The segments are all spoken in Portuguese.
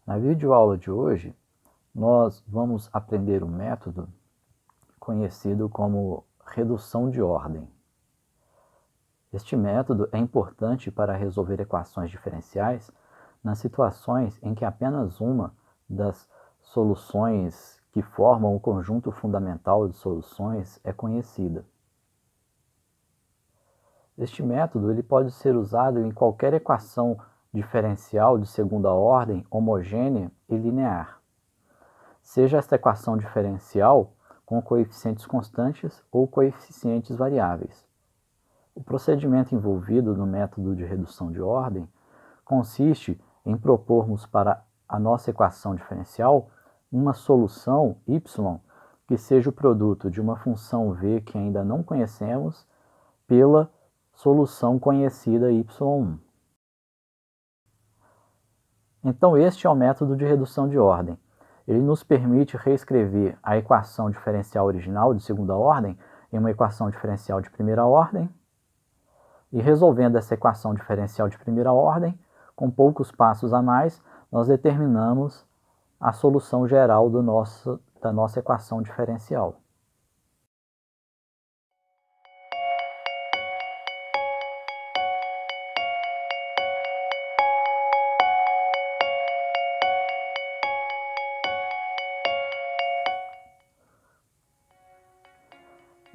Na videoaula de hoje, nós vamos aprender um método conhecido como redução de ordem. Este método é importante para resolver equações diferenciais nas situações em que apenas uma das soluções que formam o conjunto fundamental de soluções é conhecida. Este método ele pode ser usado em qualquer equação diferencial de segunda ordem, homogênea e linear. Seja esta equação diferencial com coeficientes constantes ou coeficientes variáveis. O procedimento envolvido no método de redução de ordem consiste em propormos para a nossa equação diferencial uma solução y que seja o produto de uma função v que ainda não conhecemos pela solução conhecida y1. Então este é o método de redução de ordem. Ele nos permite reescrever a equação diferencial original de segunda ordem em uma equação diferencial de primeira ordem, e resolvendo essa equação diferencial de primeira ordem, com poucos passos a mais, nós determinamos a solução geral da nossa equação diferencial.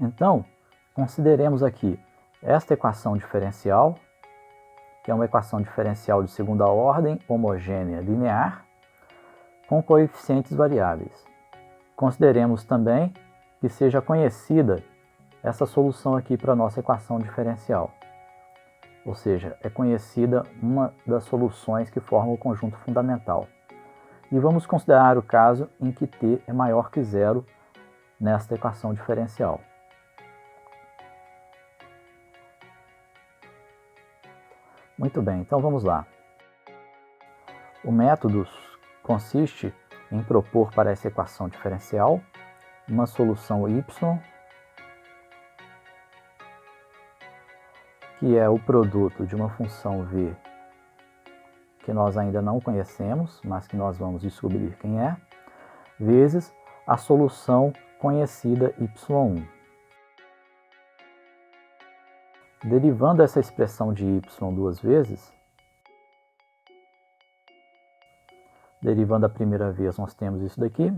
Então, consideremos aqui esta equação diferencial, que é uma equação diferencial de segunda ordem, homogênea, linear, com coeficientes variáveis. Consideremos também que seja conhecida essa solução aqui para a nossa equação diferencial. Ou seja, é conhecida uma das soluções que formam o conjunto fundamental. E vamos considerar o caso em que t é maior que zero nesta equação diferencial. Muito bem, então vamos lá. O método consiste em propor para essa equação diferencial uma solução y, que é o produto de uma função v que nós ainda não conhecemos, mas que nós vamos descobrir quem é, vezes a solução conhecida y1. Derivando essa expressão de y duas vezes, derivando a primeira vez, nós temos isso daqui.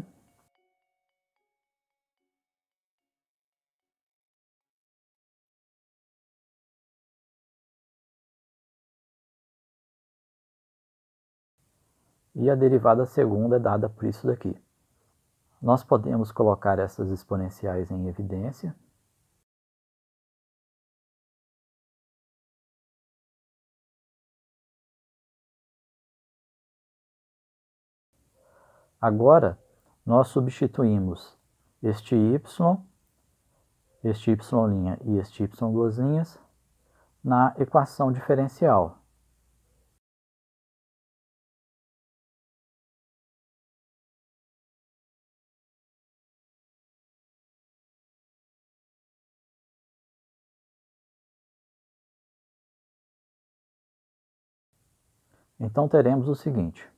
E a derivada segunda é dada por isso daqui. Nós podemos colocar essas exponenciais em evidência. Agora, nós substituímos este y e este y duas linhas na equação diferencial. Então teremos o seguinte: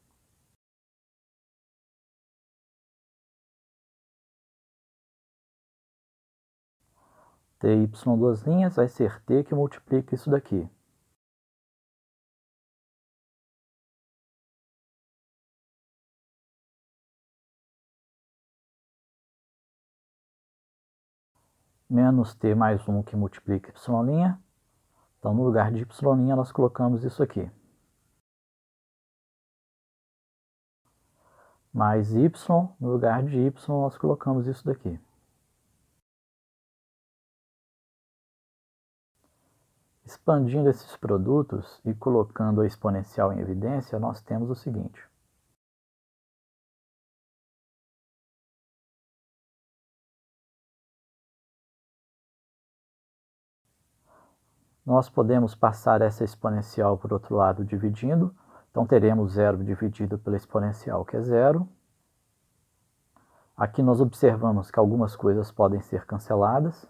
ty duas linhas vai ser t que multiplica isso daqui. Menos t mais 1 que multiplica y'. Então, no lugar de y', nós colocamos isso aqui. Mais y, no lugar de y, nós colocamos isso daqui. Expandindo esses produtos e colocando a exponencial em evidência, nós temos o seguinte: nós podemos passar essa exponencial por outro lado dividindo, então teremos zero dividido pela exponencial, que é zero. Aqui nós observamos que algumas coisas podem ser canceladas.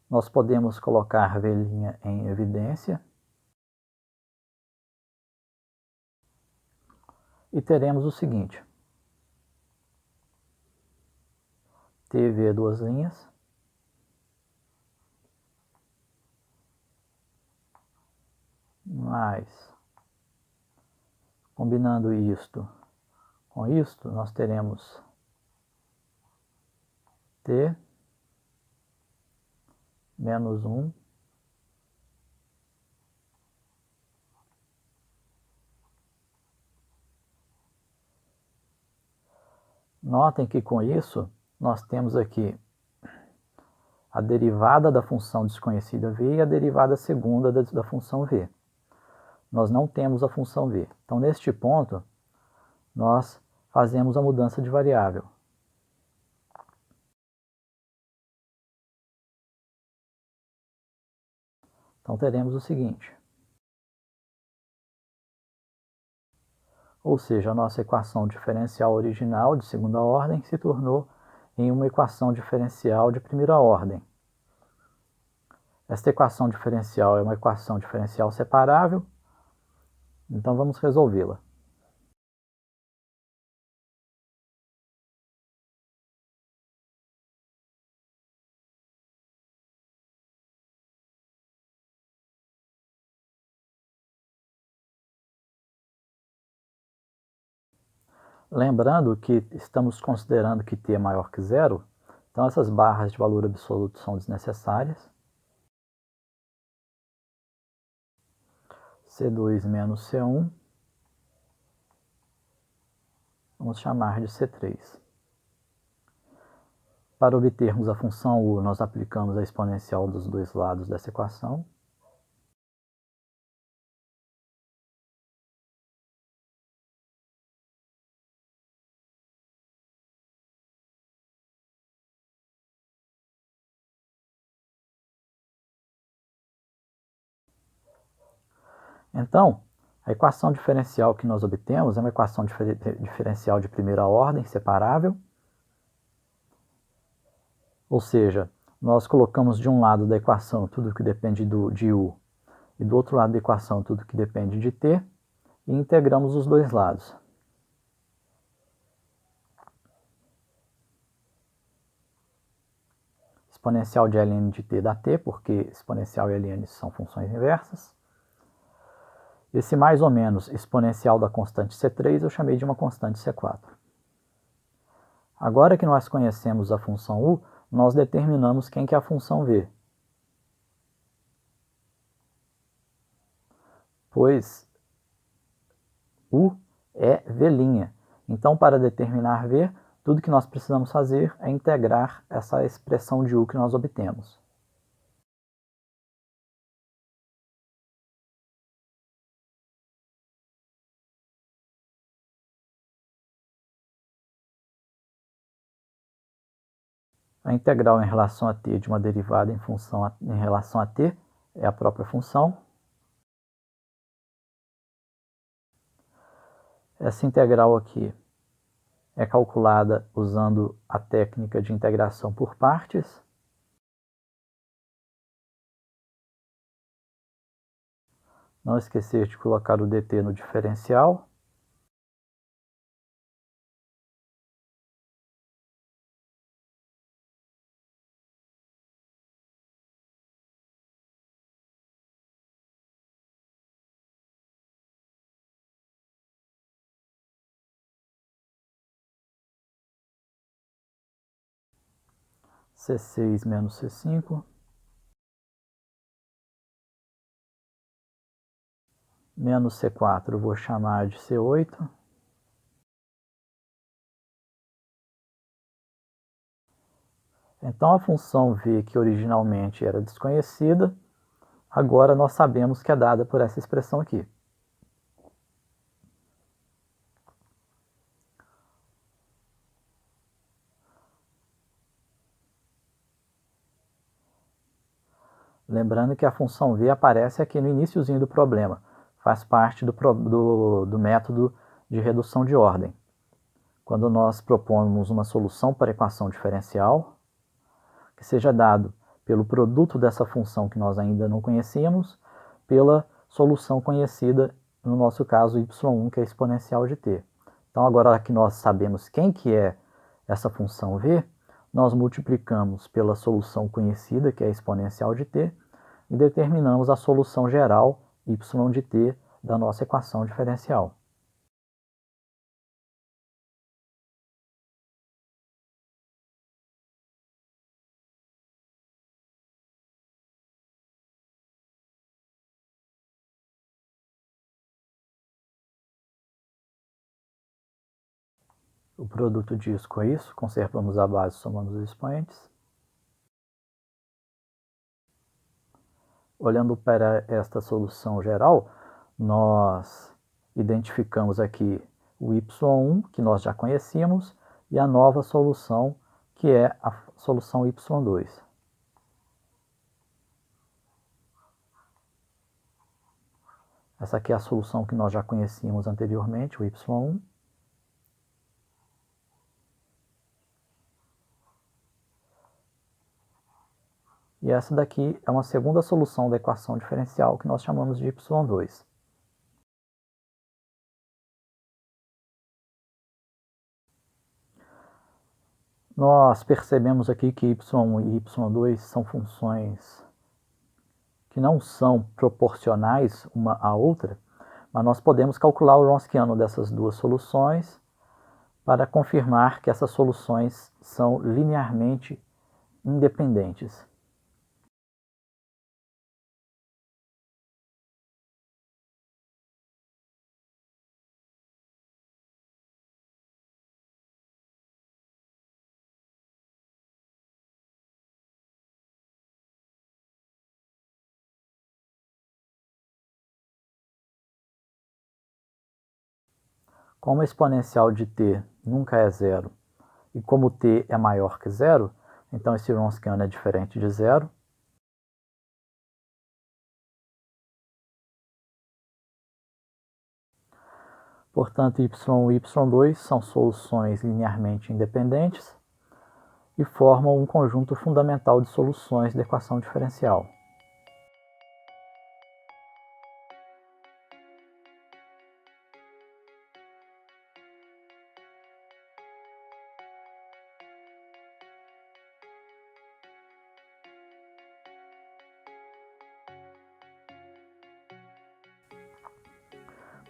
nós podemos colocar V' em evidência e teremos o seguinte: TV duas linhas mais, combinando isto com isto, nós teremos T menos 1 Notem que com isso nós temos aqui a derivada da função desconhecida v e a derivada segunda da função v. Nós não temos a função v. Então, neste ponto, nós fazemos a mudança de variável. Então, teremos o seguinte. Ou seja, a nossa equação diferencial original de segunda ordem se tornou em uma equação diferencial de primeira ordem. Esta equação diferencial é uma equação diferencial separável, então vamos resolvê-la. Lembrando que estamos considerando que t é maior que zero, então essas barras de valor absoluto são desnecessárias. C2 menos C1, vamos chamar de C3. Para obtermos a função u, nós aplicamos a exponencial dos dois lados dessa equação. Então, a equação diferencial que nós obtemos é uma equação diferencial de primeira ordem, separável. Ou seja, nós colocamos de um lado da equação tudo que depende de u e do outro lado da equação tudo que depende de t e integramos os dois lados. Exponencial de ln de t dá t, porque exponencial e ln são funções inversas. Esse mais ou menos exponencial da constante C3 eu chamei de uma constante C4. Agora que nós conhecemos a função u, nós determinamos quem que é a função v. Pois u é v'. Então, para determinar v, tudo que nós precisamos fazer é integrar essa expressão de u que nós obtemos. A integral em relação a t de uma derivada em relação a t é a própria função. Essa integral aqui é calculada usando a técnica de integração por partes. Não esquecer de colocar o dt no diferencial. C6 menos C5, menos C4 eu vou chamar de C8, então a função v, que originalmente era desconhecida, agora nós sabemos que é dada por essa expressão aqui. Lembrando que a função v aparece aqui no iniciozinho do problema, faz parte do método de redução de ordem. Quando nós propomos uma solução para a equação diferencial, que seja dado pelo produto dessa função que nós ainda não conhecíamos, pela solução conhecida, no nosso caso y1, que é a exponencial de t. Então, agora que nós sabemos quem que é essa função v, nós multiplicamos pela solução conhecida, que é a exponencial de t, e determinamos a solução geral y de t da nossa equação diferencial. O produto disso com isso, conservamos a base, somando os expoentes. Olhando para esta solução geral, nós identificamos aqui o y1, que nós já conhecíamos, e a nova solução, que é a solução y2. Essa aqui é a solução que nós já conhecíamos anteriormente, o y1. E essa daqui é uma segunda solução da equação diferencial que nós chamamos de y2. Nós percebemos aqui que y1 e y2 são funções que não são proporcionais uma à outra, mas nós podemos calcular o Wronskiano dessas duas soluções para confirmar que essas soluções são linearmente independentes. Como a exponencial de t nunca é zero, e como t é maior que zero, então esse Wronskiano é diferente de zero. Portanto, y1 e y2 são soluções linearmente independentes e formam um conjunto fundamental de soluções da equação diferencial.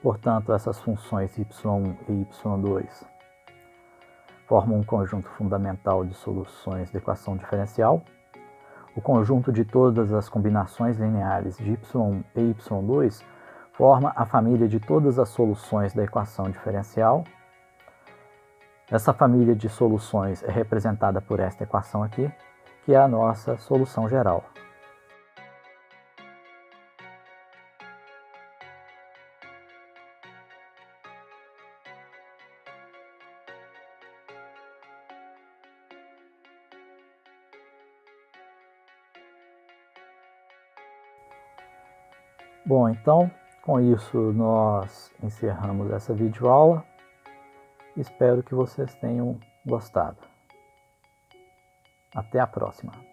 Portanto, essas funções y1 e y2 formam um conjunto fundamental de soluções da equação diferencial. O conjunto de todas as combinações lineares de y1 e y2 forma a família de todas as soluções da equação diferencial. Essa família de soluções é representada por esta equação aqui, que é a nossa solução geral. Bom, então, com isso nós encerramos essa videoaula. Espero que vocês tenham gostado. Até a próxima.